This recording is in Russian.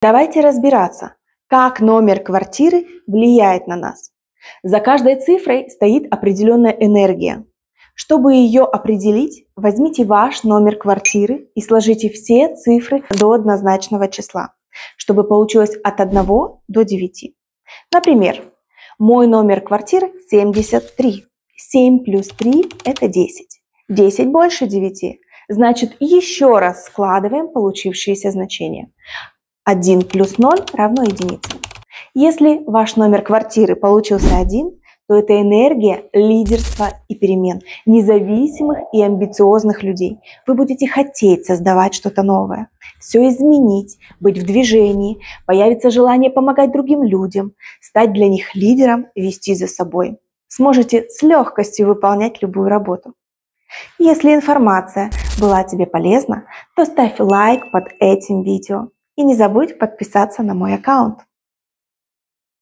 Давайте разбираться, как номер квартиры влияет на нас. За каждой цифрой стоит определенная энергия. Чтобы ее определить, возьмите ваш номер квартиры и сложите все цифры до однозначного числа, чтобы получилось от 1 до 9. Например, мой номер квартиры 73. 7 плюс 3 – это 10. 10 больше 9. Значит, еще раз складываем получившиеся значения. 1 плюс 0 равно единице. Если ваш номер квартиры получился 1, то это энергия лидерства и перемен, независимых и амбициозных людей. Вы будете хотеть создавать что-то новое, все изменить, быть в движении, появится желание помогать другим людям, стать для них лидером, вести за собой. Сможете с легкостью выполнять любую работу. Если информация была тебе полезна, то ставь лайк под этим видео. И не забудь подписаться на мой аккаунт.